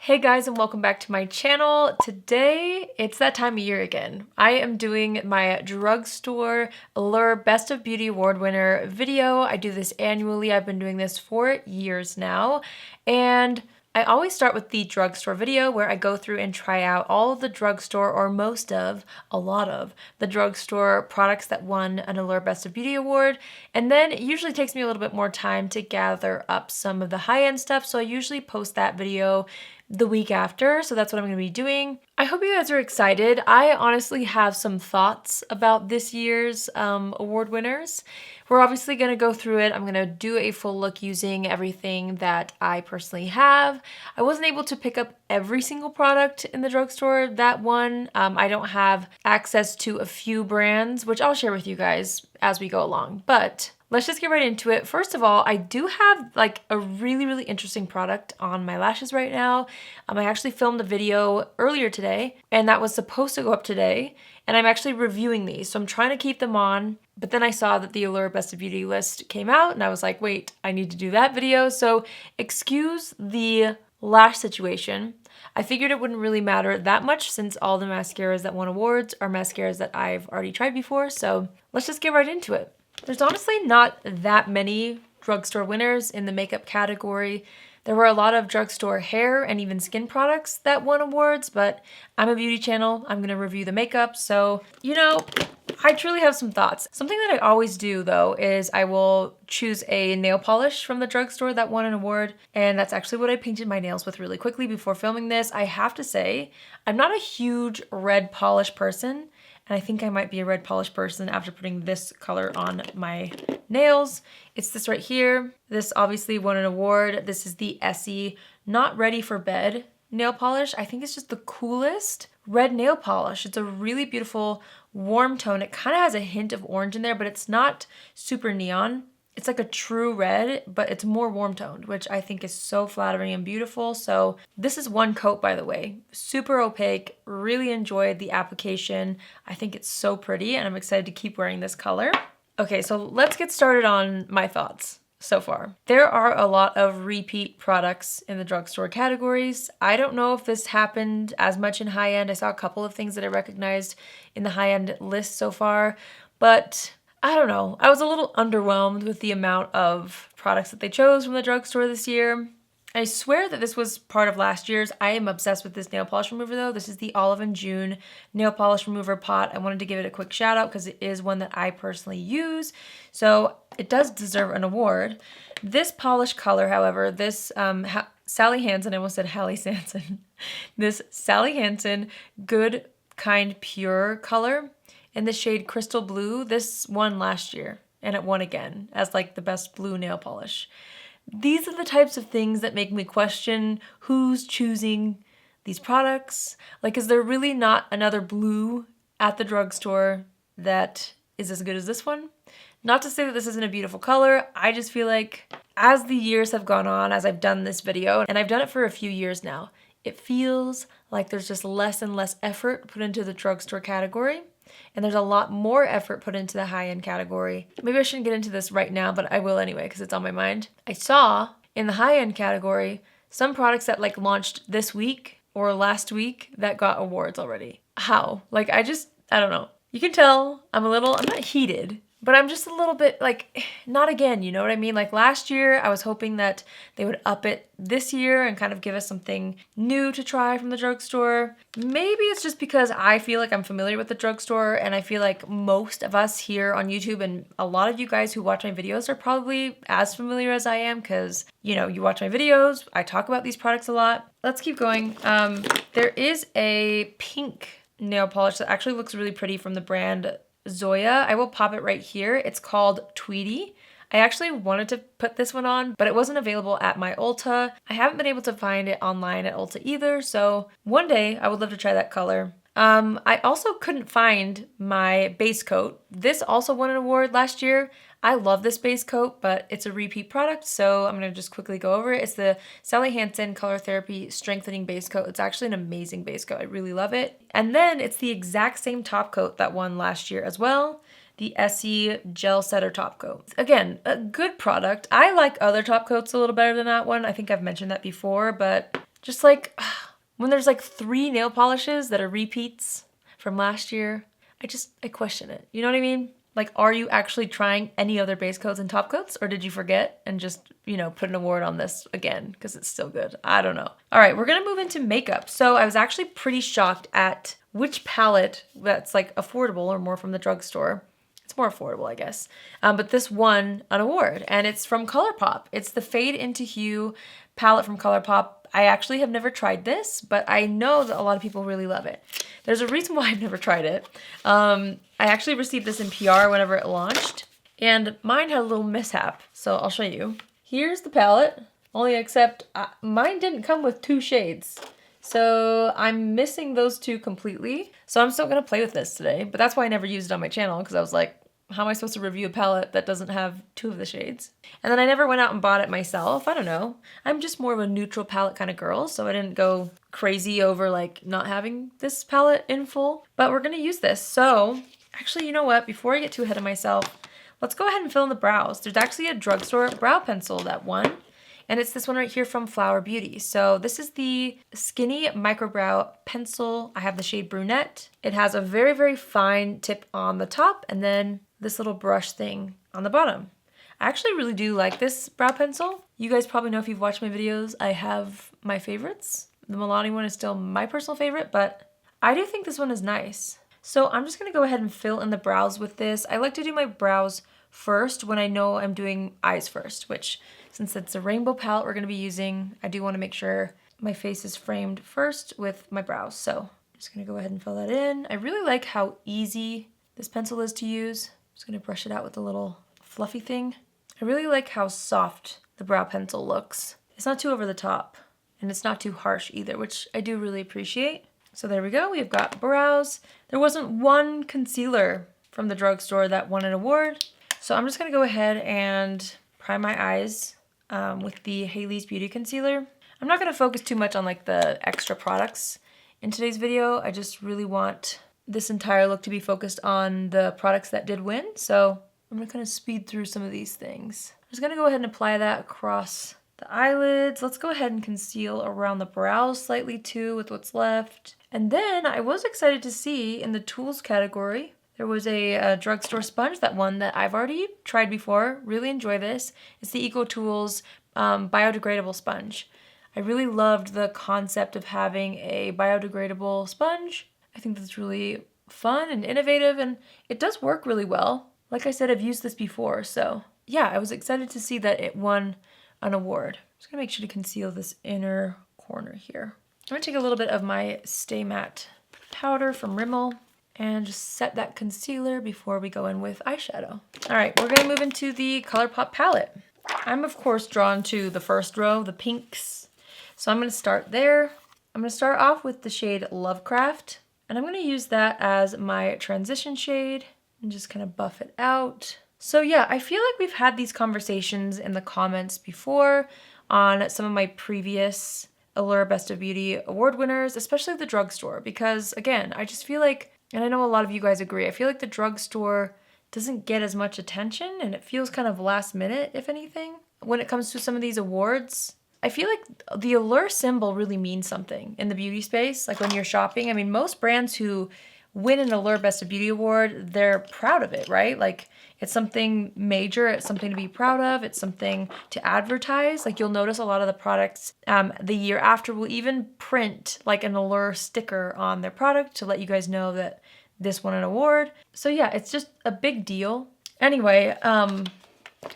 Hey guys, and welcome back to my channel. Today, it's that time of year again. I am doing my Drugstore Allure Best of Beauty Award winner video. I do this annually. I've been doing this for years now. And I always start with the drugstore video where I go through and try out all of the drugstore, or most of, a lot of, the drugstore products that won an Allure Best of Beauty Award. And then it usually takes me a little bit more time to gather up some of the high-end stuff, so I usually post that video the week after, so that's what I'm going to be doing. I hope you guys are excited. I honestly have some thoughts about this year's award winners. We're obviously going to go through it. I'm going to do a full look using everything that I personally have. I wasn't able to pick up every single product in the drugstore that won. I don't have access to a few brands, which I'll share with you guys as we go along, but let's just get right into it. First of all, I do have like a really interesting product on my lashes right now. I actually filmed a video earlier today and that was supposed to go up today, and I'm actually reviewing these. So I'm trying to keep them on, but then I saw that the Allure Best of Beauty list came out and I was like, wait, I need to do that video. So excuse the lash situation. I figured it wouldn't really matter that much since all the mascaras that won awards are mascaras that I've already tried before. So let's just get right into it. There's honestly not that many drugstore winners in the makeup category. There were a lot of drugstore hair and even skin products that won awards, but I'm a beauty channel. I'm going to review the makeup, so, you know, I truly have some thoughts. Something that I always do, though, is I will choose a nail polish from the drugstore that won an award, and that's actually what I painted my nails with really quickly before filming this. I have to say, I'm not a huge red polish person, and I think I might be a red polish person after putting this color on my nails. It's this right here. This obviously won an award. This is the Essie Not Ready for Bed nail polish. I think it's just the coolest red nail polish. It's a really beautiful warm tone. It kind of has a hint of orange in there, but it's not super neon. It's like a true red, but it's more warm toned, which I think is so flattering and beautiful. So this is one coat, by the way, super opaque. Really enjoyed the application. I think it's so pretty and I'm excited to keep wearing this color. Okay, so let's get started on my thoughts so far. There are a lot of repeat products in the drugstore categories. I don't know if this happened as much in high end. I saw a couple of things that I recognized in the high end list so far, but I don't know. I was a little underwhelmed with the amount of products that they chose from the drugstore this year. I swear that this was part of last year's. I am obsessed with this nail polish remover though. This is the Olive & June nail polish remover pot. I wanted to give it a quick shout out because it is one that I personally use. So it does deserve an award. This polish color, however, this Sally Hansen, I almost said Hallie Sanson. This Sally Hansen Good Kind Pure color in the shade Crystal Blue. This won last year and it won again as like the best blue nail polish. These are the types of things that make me question who's choosing these products. Like, is there really not another blue at the drugstore that is as good as this one? Not to say that this isn't a beautiful color. I just feel like as the years have gone on, as I've done this video, and I've done it for a few years now, it feels like there's just less and less effort put into the drugstore category. And there's a lot more effort put into the high-end category. Maybe I shouldn't get into this right now, but I will anyway because it's on my mind. I saw in the high-end category some products that like launched this week or last week that got awards already. How? Like I don't know. You can tell I'm not heated, but I'm just a little bit like, not again, you know what I mean? Like last year, I was hoping that they would up it this year and kind of give us something new to try from the drugstore. Maybe it's just because I feel like I'm familiar with the drugstore and I feel like most of us here on YouTube and a lot of you guys who watch my videos are probably as familiar as I am because, you know, you watch my videos, I talk about these products a lot. Let's keep going. There is a pink nail polish that actually looks really pretty from the brand Zoya. I will pop it right here. It's called Tweety. I actually wanted to put this one on, but it wasn't available at my Ulta. I haven't been able to find it online at Ulta either, so one day I would love to try that color. I also couldn't find my base coat. This also won an award last year. I love this base coat, but it's a repeat product, so I'm gonna just quickly go over it. It's the Sally Hansen Color Therapy Strengthening Base Coat. It's actually an amazing base coat. I really love it. And then it's the exact same top coat that won last year as well. The Essie Gel Setter Top Coat. Again, a good product. I like other top coats a little better than that one. I think I've mentioned that before, but just like, When there's like 3 nail polishes that are repeats from last year, I question it. You know what I mean? Like, are you actually trying any other base coats and top coats, or did you forget and just, you know, put an award on this again because it's still good? I don't know. All right, we're gonna move into makeup. So I was actually pretty shocked at which palette that's like affordable or more from the drugstore. It's more affordable, I guess. But this won an award, and it's from ColourPop. It's the Fade into Hue palette from ColourPop. I actually have never tried this, but I know that a lot of people really love it. There's a reason why I've never tried it. I actually received this in PR whenever it launched, and mine had a little mishap, so I'll show you. Here's the palette, only except mine didn't come with 2 shades. So I'm missing those 2 completely. So I'm still gonna play with this today, but that's why I never used it on my channel, because I was like, how am I supposed to review a palette that doesn't have 2 of the shades? And then I never went out and bought it myself. I don't know. I'm just more of a neutral palette kind of girl, so I didn't go crazy over like not having this palette in full. But we're gonna use this. So actually, you know what? Before I get too ahead of myself, let's go ahead and fill in the brows. There's actually a drugstore brow pencil that won. And it's this one right here from Flower Beauty. So this is the Skinny Microbrow Pencil. I have the shade Brunette. It has a very, very fine tip on the top and then this little brush thing on the bottom. I actually really do like this brow pencil. You guys probably know if you've watched my videos, I have my favorites. The Milani one is still my personal favorite, but I do think this one is nice. So I'm just gonna go ahead and fill in the brows with this. I like to do my brows first when I know I'm doing eyes first, which since it's a rainbow palette we're gonna be using, I do wanna make sure my face is framed first with my brows. So I'm just gonna go ahead and fill that in. I really like how easy this pencil is to use. I'm just gonna brush it out with a little fluffy thing. I really like how soft the brow pencil looks. It's not too over the top and it's not too harsh either, which I do really appreciate. So there we go, we've got brows. There wasn't one concealer from the drugstore that won an award. So I'm just gonna go ahead and prime my eyes with the Haley's Beauty Concealer. I'm not gonna focus too much on like the extra products in today's video. I just really want this entire look to be focused on the products that did win. So I'm gonna kind of speed through some of these things. I'm just gonna go ahead and apply that across the eyelids. Let's go ahead and conceal around the brows slightly too with what's left. And then I was excited to see in the tools category, there was a drugstore sponge that won that I've already tried before. Really enjoy this. It's the EcoTools biodegradable sponge. I really loved the concept of having a biodegradable sponge. I think that's really fun and innovative, and it does work really well. Like I said, I've used this before, so yeah, I was excited to see that it won an award. I'm just gonna make sure to conceal this inner corner here. I'm gonna take a little bit of my Stay Matte powder from Rimmel and just set that concealer before we go in with eyeshadow. All right, we're gonna move into the ColourPop palette. I'm of course drawn to the first row, the pinks. So I'm gonna start there. I'm gonna start off with the shade Lovecraft, and I'm gonna use that as my transition shade and just kind of buff it out. So yeah, I feel like we've had these conversations in the comments before on some of my previous Allure Best of Beauty award winners, especially the drugstore, because again, I just feel like, and I know a lot of you guys agree, I feel like the drugstore doesn't get as much attention and it feels kind of last minute, if anything. When it comes to some of these awards, I feel like the Allure symbol really means something in the beauty space. Like when you're shopping, I mean, most brands who win an Allure Best of Beauty award, they're proud of it, right? Like it's something major, it's something to be proud of, it's something to advertise. Like you'll notice a lot of the products the year after will even print like an Allure sticker on their product to let you guys know that this won an award. So yeah, it's just a big deal. Anyway,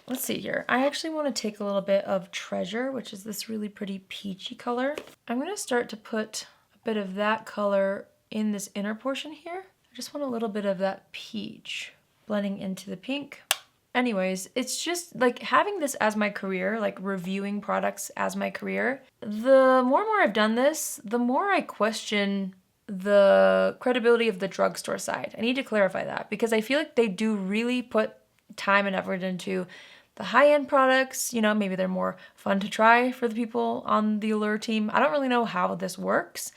let's see here. I actually want to take a little bit of Treasure, which is this really pretty peachy color. I'm going to start to put a bit of that color in this inner portion here. I just want a little bit of that peach blending into the pink. Anyways, it's just like having this as my career, like reviewing products as my career. The more and more I've done this, the more I question the credibility of the drugstore side. I need to clarify that because I feel like they do really put time and effort into the high-end products. You know, maybe they're more fun to try for the people on the Allure team. I don't really know how this works,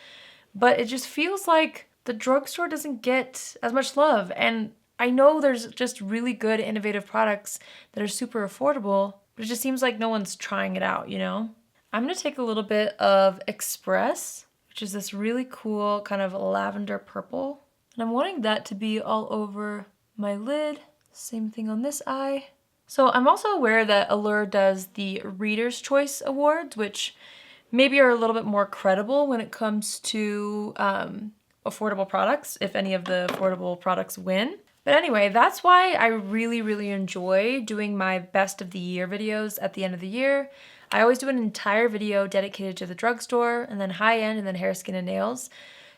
but it just feels like the drugstore doesn't get as much love. And I know there's just really good innovative products that are super affordable, but it just seems like no one's trying it out, you know? I'm gonna take a little bit of Express, which is this really cool kind of lavender purple. And I'm wanting that to be all over my lid. Same thing on this eye. So I'm also aware that Allure does the Reader's Choice Awards, which maybe are a little bit more credible when it comes to affordable products, if any of the affordable products win. But anyway, that's why I really enjoy doing my best of the year videos at the end of the year. I always do an entire video dedicated to the drugstore, and then high end, and then hair, skin, and nails.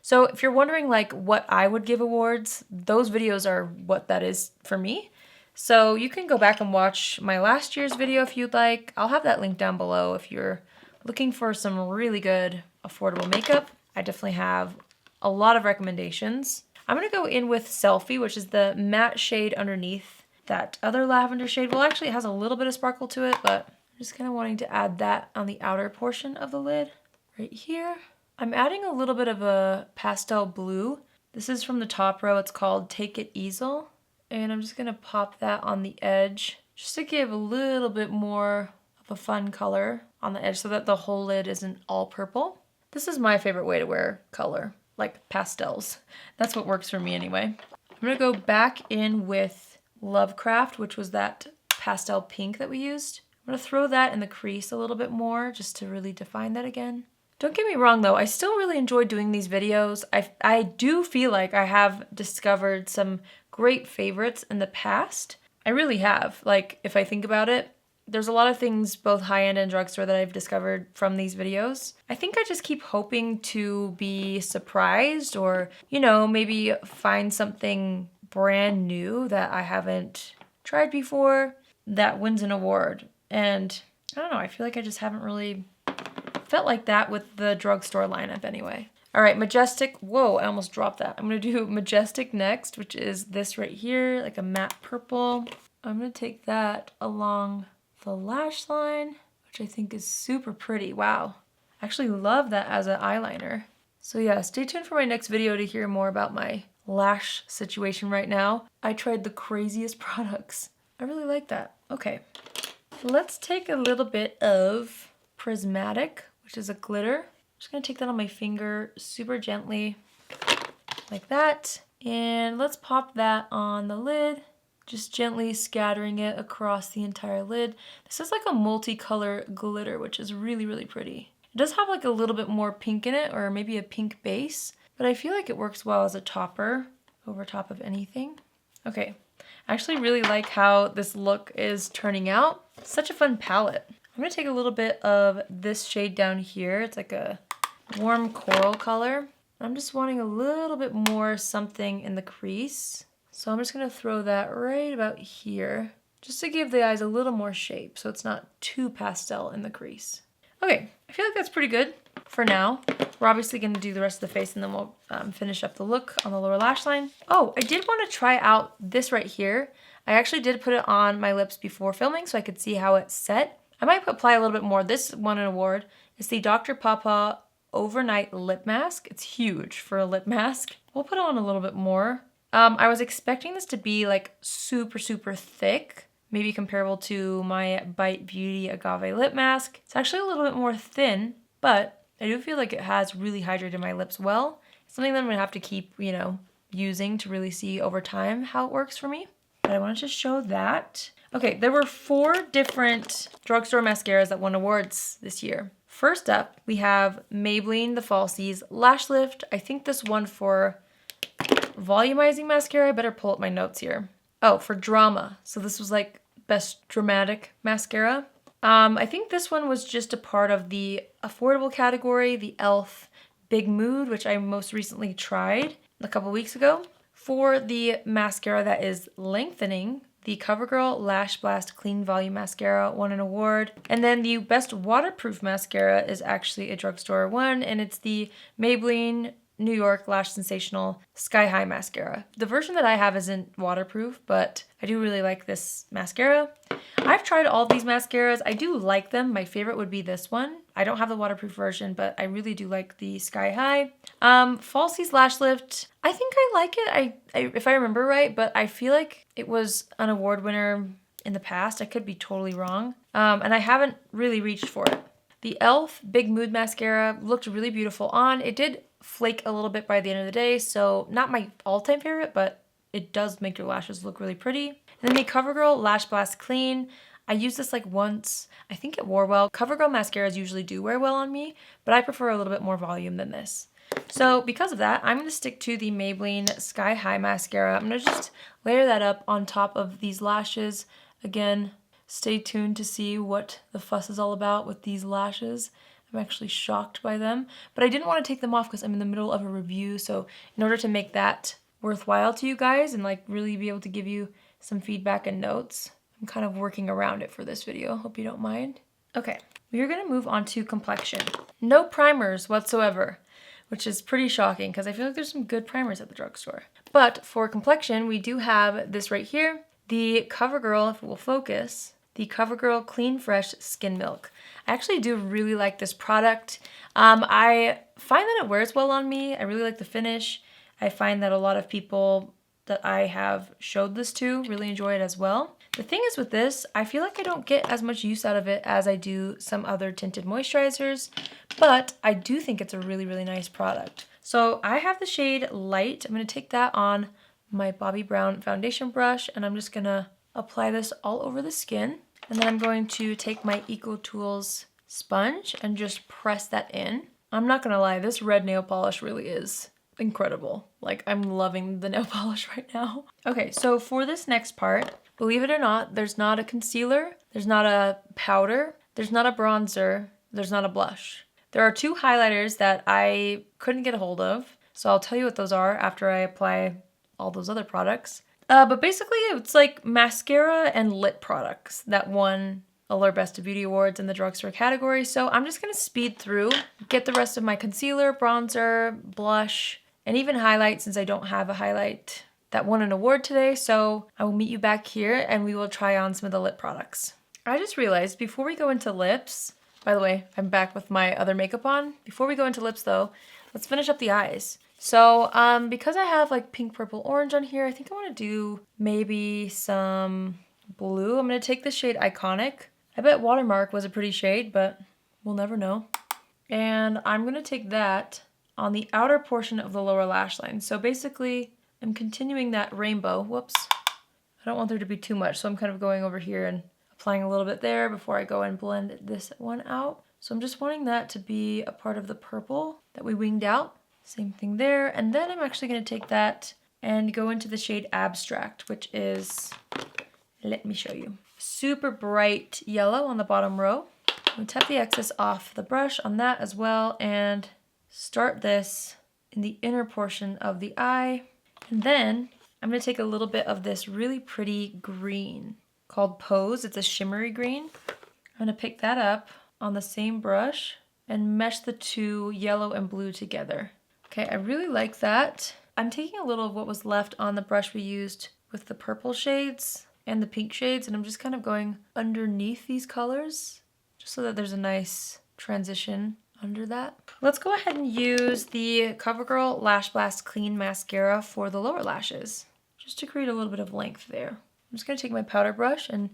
So if you're wondering like what I would give awards, those videos are what that is for me. So you can go back and watch my last year's video if you'd like. I'll have that link down below if you're looking for some really good affordable makeup. I definitely have a lot of recommendations. I'm gonna go in with Selfie, which is the matte shade underneath that other lavender shade. Well, actually it has a little bit of sparkle to it, but I'm just kind of wanting to add that on the outer portion of the lid right here. I'm adding a little bit of a pastel blue. This is from the top row. It's called Take It Easel. And I'm just gonna pop that on the edge just to give a little bit more of a fun color on the edge so that the whole lid isn't all purple. This is my favorite way to wear color, like pastels. That's what works for me anyway. I'm gonna go back in with Lovecraft, which was that pastel pink that we used. I'm gonna throw that in the crease a little bit more just to really define that again. Don't get me wrong though, I still really enjoy doing these videos. I do feel like I have discovered some great favorites in the past. I really have. Like, if I think about it, there's a lot of things both high-end and drugstore that I've discovered from these videos. I think I just keep hoping to be surprised or, you know, maybe find something brand new that I haven't tried before that wins an award. And I don't know, I feel like I just haven't really felt like that with the drugstore lineup anyway. All right, Majestic. Whoa, I almost dropped that. I'm gonna do Majestic next, which is this right here, like a matte purple. I'm gonna take that along the lash line, which I think is super pretty. Wow, I actually love that as an eyeliner. So yeah, stay tuned for my next video to hear more about my lash situation right now. I tried the craziest products. I really like that. Okay, let's take a little bit of Prismatic, which is a glitter. I'm just gonna take that on my finger super gently, like that. And let's pop that on the lid, just gently scattering it across the entire lid. This is like a multicolor glitter, which is really pretty. It does have like a little bit more pink in it, or maybe a pink base, but I feel like it works well as a topper over top of anything. Okay, I actually really like how this look is turning out. Such a fun palette. I'm gonna take a little bit of this shade down here. It's like a warm coral color. I'm just wanting a little bit more something in the crease. So I'm just gonna throw that right about here, just to give the eyes a little more shape so it's not too pastel in the crease. Okay, I feel like that's pretty good for now. We're obviously gonna do the rest of the face and then we'll finish up the look on the lower lash line. Oh, I did wanna try out this right here. I actually did put it on my lips before filming so I could see how it set. I might apply a little bit more. This won an award. It's the Dr. Papa Overnight Lip Mask. It's huge for a lip mask. We'll put on a little bit more. I was expecting this to be like super thick, maybe comparable to my Bite Beauty Agave Lip Mask. It's actually a little bit more thin, but I do feel like it has really hydrated my lips well. It's something that I'm gonna have to keep, you know, using to really see over time how it works for me. But I wanted to show that. Okay, there were 4 different drugstore mascaras that won awards this year. First up, we have Maybelline The Falsies Lash Lift. I think this won for volumizing mascara. I better pull up my notes here. Oh, for drama. So this was like best dramatic mascara. I think this one was just a part of the affordable category, the e.l.f. Big Mood, which I most recently tried a couple weeks ago. For the mascara that is lengthening, the CoverGirl Lash Blast Clean Volume Mascara won an award. And then the Best Waterproof Mascara is actually a drugstore one, and it's the Maybelline New York Lash Sensational Sky High Mascara. The version that I have isn't waterproof, but I do really like this mascara. I've tried all of these mascaras. I do like them. My favorite would be this one. I don't have the waterproof version, but I really do like the Sky High. Falsies Lash Lift, I think I like it, if I remember right, but I feel like it was an award winner in the past. I could be totally wrong. And I haven't really reached for it. The e.l.f. Big Mood Mascara looked really beautiful on. It did flake a little bit by the end of the day, so not my all-time favorite, but it does make your lashes look really pretty. And then the CoverGirl Lash Blast Clean. I used this like once. I think it wore well. CoverGirl mascaras usually do wear well on me, but I prefer a little bit more volume than this. So because of that, I'm going to stick to the Maybelline Sky High Mascara. I'm going to just layer that up on top of these lashes. Again, stay tuned to see what the fuss is all about with these lashes. I'm actually shocked by them, but I didn't want to take them off because I'm in the middle of a review. So in order to make that worthwhile to you guys and like really be able to give you some feedback and notes, I'm kind of working around it for this video. Hope you don't mind. Okay, we are going to move on to complexion. No primers whatsoever, which is pretty shocking because I feel like there's some good primers at the drugstore. But for complexion, we do have this right here, the CoverGirl, if it will focus, the CoverGirl Clean Fresh Skin Milk. I actually do really like this product. I find that it wears well on me. I really like the finish. I find that a lot of people that I have showed this to really enjoy it as well. The thing is with this, I feel like I don't get as much use out of it as I do some other tinted moisturizers, but I do think it's a really, really nice product. So I have the shade Light. I'm gonna take that on my Bobbi Brown foundation brush, and I'm just gonna apply this all over the skin. And then I'm going to take my EcoTools sponge and just press that in. I'm not gonna lie, this red nail polish really is incredible. Like, I'm loving the nail polish right now. Okay, so for this next part, believe it or not, there's not a concealer, there's not a powder, there's not a bronzer, there's not a blush. There are two highlighters that I couldn't get a hold of, so I'll tell you what those are after I apply all those other products. But basically, it's like mascara and lip products that won Allure Best of Beauty Awards in the drugstore category. So I'm just going to speed through, get the rest of my concealer, bronzer, blush, and even highlight since I don't have a highlight that won an award today. So I will meet you back here and we will try on some of the lip products. I just realized before we go into lips, by the way, I'm back with my other makeup on. Before we go into lips though, let's finish up the eyes. So because I have like pink, purple, orange on here, I think I want to do maybe some blue. I'm going to take the shade Iconic. I bet Watermark was a pretty shade, but we'll never know. And I'm going to take that on the outer portion of the lower lash line. So basically, I'm continuing that rainbow. Whoops. I don't want there to be too much, so I'm kind of going over here and applying a little bit there before I go and blend this one out. So I'm just wanting that to be a part of the purple that we winged out. Same thing there. And then I'm actually going to take that and go into the shade Abstract, which is, let me show you, super bright yellow on the bottom row. I'm going to tap the excess off the brush on that as well and start this in the inner portion of the eye. And then I'm going to take a little bit of this really pretty green called Pose. It's a shimmery green. I'm going to pick that up on the same brush and mesh the two, yellow and blue, together. Okay, I really like that. I'm taking a little of what was left on the brush we used with the purple shades and the pink shades, and I'm just kind of going underneath these colors just so that there's a nice transition under that. Let's go ahead and use the CoverGirl Lash Blast Clean Mascara for the lower lashes, just to create a little bit of length there. I'm just gonna take my powder brush and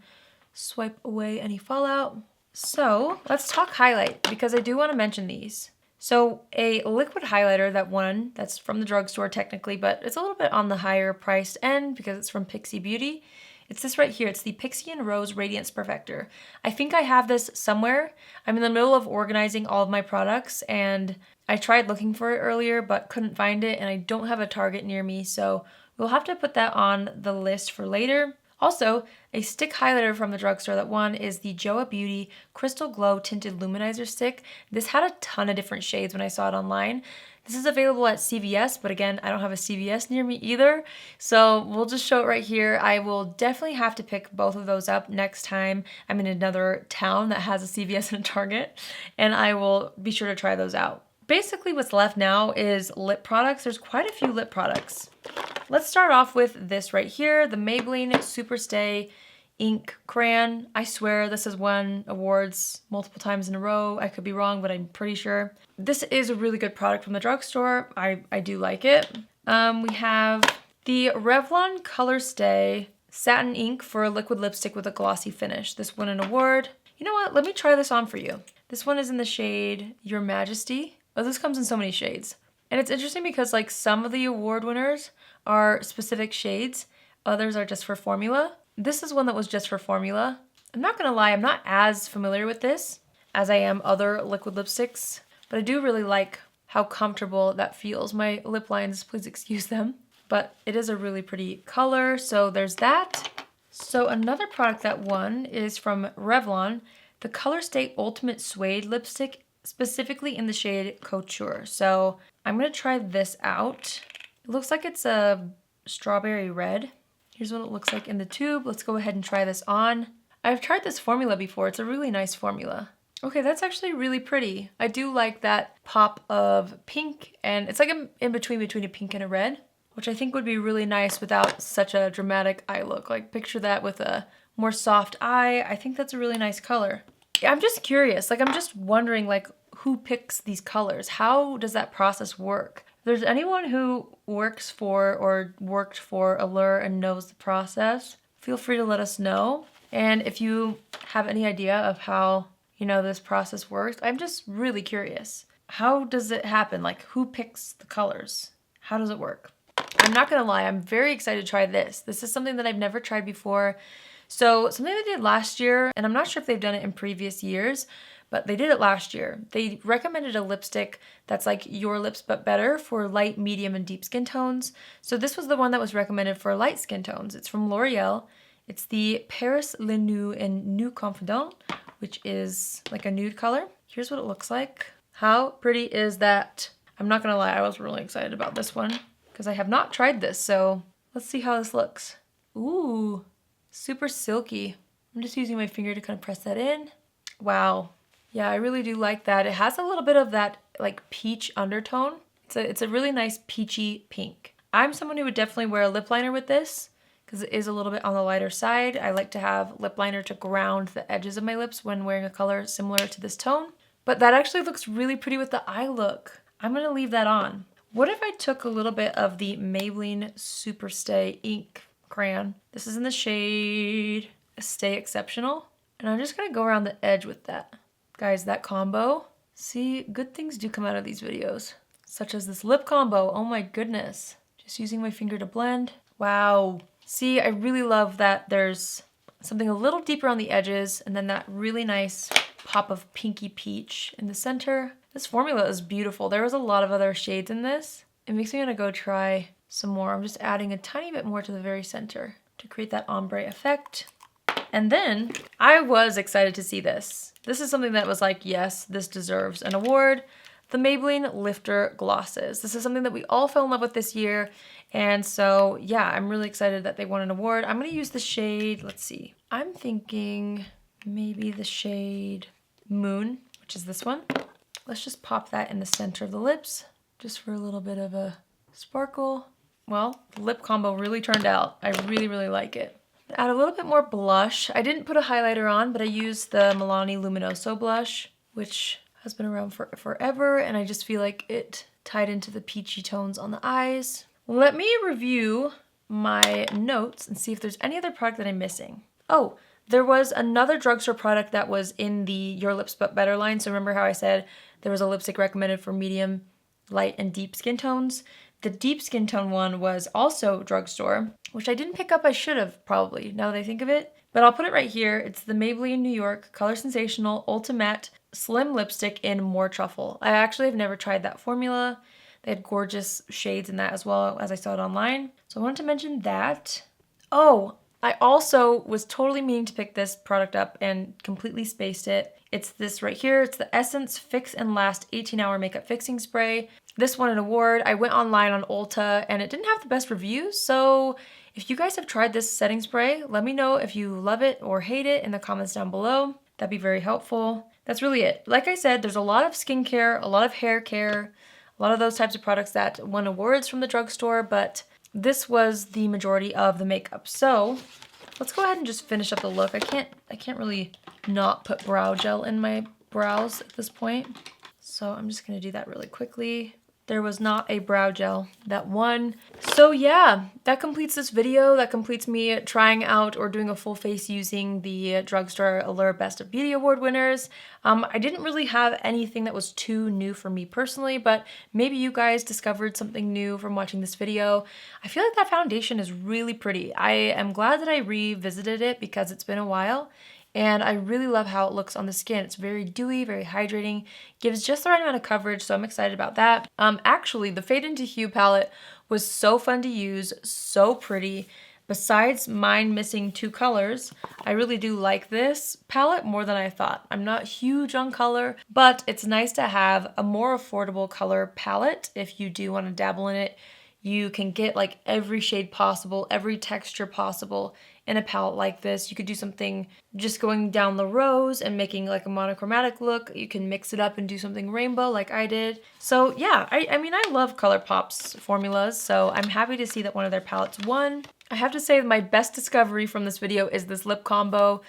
swipe away any fallout. So let's talk highlight, because I do want to mention these. So a liquid highlighter that won, that's from the drugstore technically, but it's a little bit on the higher priced end because it's from Pixi Beauty. It's this right here. It's the Pixi and Rose Radiance Perfector. I think I have this somewhere. I'm in the middle of organizing all of my products and I tried looking for it earlier but couldn't find it, and I don't have a Target near me, so we'll have to put that on the list for later. Also, a stick highlighter from the drugstore that won is the Joa Beauty Crystal Glow Tinted Luminizer Stick. This had a ton of different shades when I saw it online. This is available at CVS, but again, I don't have a CVS near me either, so we'll just show it right here. I will definitely have to pick both of those up next time I'm in another town that has a CVS and a Target, and I will be sure to try those out. Basically, what's left now is lip products. There's quite a few lip products. Let's start off with this right here, the Maybelline Superstay Ink Crayon. I swear this has won awards multiple times in a row. I could be wrong, but I'm pretty sure. This is a really good product from the drugstore. I do like it. We have the Revlon Color Stay Satin Ink for a liquid lipstick with a glossy finish. This won an award. You know what? Let me try this on for you. This one is in the shade Your Majesty. Oh, this comes in so many shades. And it's interesting because like some of the award winners are specific shades, others are just for formula. This is one that was just for formula. I'm not gonna lie, I'm not as familiar with this as I am other liquid lipsticks, but I do really like how comfortable that feels. My lip lines, please excuse them, but it is a really pretty color, so there's that. So another product that won is from Revlon, the Color Stay Ultimate Suede Lipstick, specifically in the shade Couture. So I'm gonna try this out. It looks like it's a strawberry red. Here's what it looks like in the tube. Let's go ahead and try this on. I've tried this formula before. It's a really nice formula. Okay, that's actually really pretty. I do like that pop of pink, and it's like in between a pink and a red, which I think would be really nice without such a dramatic eye look. Like picture that with a more soft eye. I think that's a really nice color. I'm just curious, like I'm just wondering like who picks these colors? How does that process work? If there's anyone who works for or worked for Allure and knows the process, feel free to let us know. And if you have any idea of how, you know, this process works, I'm just really curious. How does it happen? Like who picks the colors? How does it work? I'm not gonna lie, I'm very excited to try this. This is something that I've never tried before. So something they did last year, and I'm not sure if they've done it in previous years, but they did it last year. They recommended a lipstick that's like Your Lips But Better for light, medium, and deep skin tones. So this was the one that was recommended for light skin tones. It's from L'Oreal. It's the Paris Le Nude and Nude Confidant, which is like a nude color. Here's what it looks like. How pretty is that? I'm not gonna lie, I was really excited about this one because I have not tried this, so let's see how this looks. Ooh. Super silky. I'm just using my finger to kind of press that in. Wow. Yeah, I really do like that. It has a little bit of that like peach undertone. It's a really nice peachy pink. I'm someone who would definitely wear a lip liner with this because it is a little bit on the lighter side. I like to have lip liner to ground the edges of my lips when wearing a color similar to this tone. But that actually looks really pretty with the eye look. I'm gonna leave that on. What if I took a little bit of the Maybelline Super Stay ink crayon? This is in the shade Stay Exceptional. And I'm just gonna go around the edge with that. Guys, that combo, see, good things do come out of these videos. Such as this lip combo, oh my goodness. Just using my finger to blend. Wow. See, I really love that there's something a little deeper on the edges and then that really nice pop of pinky peach in the center. This formula is beautiful. There was a lot of other shades in this. It makes me wanna go try some more. I'm just adding a tiny bit more to the very center to create that ombre effect. And then I was excited to see this. This is something that was like, yes, this deserves an award. The Maybelline Lifter Glosses. This is something that we all fell in love with this year. And so, yeah, I'm really excited that they won an award. I'm gonna use the shade, let's see. I'm thinking maybe the shade Moon, which is this one. Let's just pop that in the center of the lips, just for a little bit of a sparkle. Well, the lip combo really turned out. I really, really like it. Add a little bit more blush. I didn't put a highlighter on, but I used the Milani Luminoso blush, which has been around for forever, and I just feel like it tied into the peachy tones on the eyes. Let me review my notes and see if there's any other product that I'm missing. Oh, there was another drugstore product that was in the Your Lips But Better line. So remember how I said there was a lipstick recommended for medium, light, and deep skin tones? The deep skin tone one was also drugstore, which I didn't pick up. I should have probably, now that I think of it. But I'll put it right here. It's the Maybelline New York Color Sensational Ultimate Slim Lipstick in More Truffle. I actually have never tried that formula. They had gorgeous shades in that as well, as I saw it online. So I wanted to mention that. Oh, I also was totally meaning to pick this product up and completely spaced it. It's this right here. It's the Essence Fix and Last 18-Hour Makeup Fixing Spray. This won an award. I went online on Ulta and it didn't have the best reviews. So if you guys have tried this setting spray, let me know if you love it or hate it in the comments down below. That'd be very helpful. That's really it. Like I said, there's a lot of skincare, a lot of hair care, a lot of those types of products that won awards from the drugstore, but this was the majority of the makeup. So let's go ahead and just finish up the look. I can't really not put brow gel in my brows at this point. So I'm just gonna do that really quickly. There was not a brow gel that won. So yeah, that completes this video. That completes me trying out or doing a full face using the Drugstore Allure Best of Beauty Award winners. I didn't really have anything that was too new for me personally, but maybe you guys discovered something new from watching this video. I feel like that foundation is really pretty. I am glad that I revisited it because it's been a while. And I really love how it looks on the skin. It's very dewy, very hydrating, gives just the right amount of coverage, so I'm excited about that. Actually, the Fade into Hue palette was so fun to use, so pretty. Besides mine missing 2 colors, I really do like this palette more than I thought. I'm not huge on color, but it's nice to have a more affordable color palette if you do want to dabble in it. You can get like every shade possible, every texture possible in a palette like this. You could do something just going down the rows and making like a monochromatic look. You can mix it up and do something rainbow like I did. So yeah, I mean, I love ColourPop's formulas, so I'm happy to see that one of their palettes won. I have to say my best discovery from this video is this lip combo.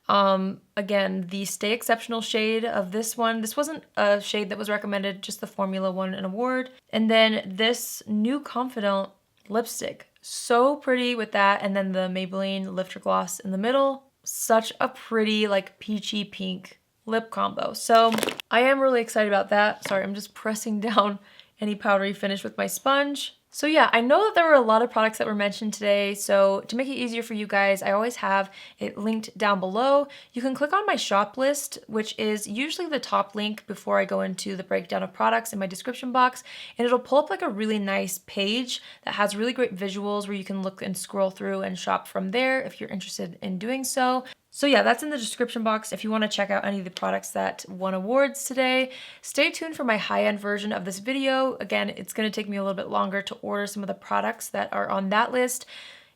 Again, the Stay Exceptional shade of this one. This wasn't a shade that was recommended, just the formula won an award. And then this New Confidant lipstick. So pretty with that. And then the Maybelline Lifter Gloss in the middle. Such a pretty, like, peachy pink lip combo. So I am really excited about that. Sorry, I'm just pressing down any powdery finish with my sponge. So yeah, I know that there were a lot of products that were mentioned today, so to make it easier for you guys, I always have it linked down below. You can click on my shop list, which is usually the top link before I go into the breakdown of products in my description box, and it'll pull up like a really nice page that has really great visuals where you can look and scroll through and shop from there if you're interested in doing so. So yeah, that's in the description box if you want to check out any of the products that won awards today. Stay tuned for my high-end version of this video. Again, it's going to take me a little bit longer to order some of the products that are on that list.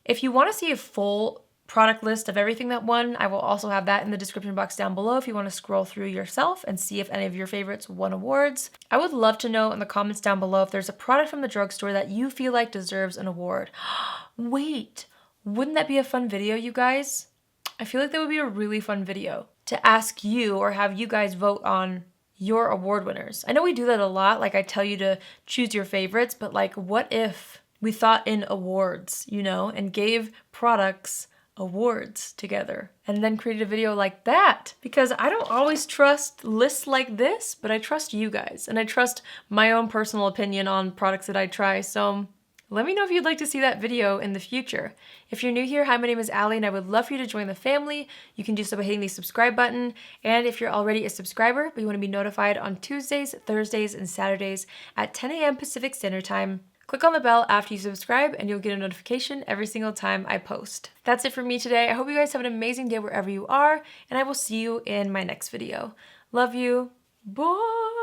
If you want to see a full product list of everything that won, I will also have that in the description box down below if you want to scroll through yourself and see if any of your favorites won awards. I would love to know in the comments down below if there's a product from the drugstore that you feel like deserves an award. Wait, wouldn't that be a fun video, you guys? I feel like that would be a really fun video to ask you or have you guys vote on your award winners. I know we do that a lot, like I tell you to choose your favorites, but like what if we thought in awards, you know, and gave products awards together and then created a video like that? Because I don't always trust lists like this, but I trust you guys and I trust my own personal opinion on products that I try. So let me know if you'd like to see that video in the future. If you're new here, hi, my name is Allie, and I would love for you to join the family. You can do so by hitting the subscribe button. And if you're already a subscriber, but you want to be notified on Tuesdays, Thursdays, and Saturdays at 10 a.m. Pacific Standard Time, click on the bell after you subscribe, and you'll get a notification every single time I post. That's it for me today. I hope you guys have an amazing day wherever you are, and I will see you in my next video. Love you. Bye.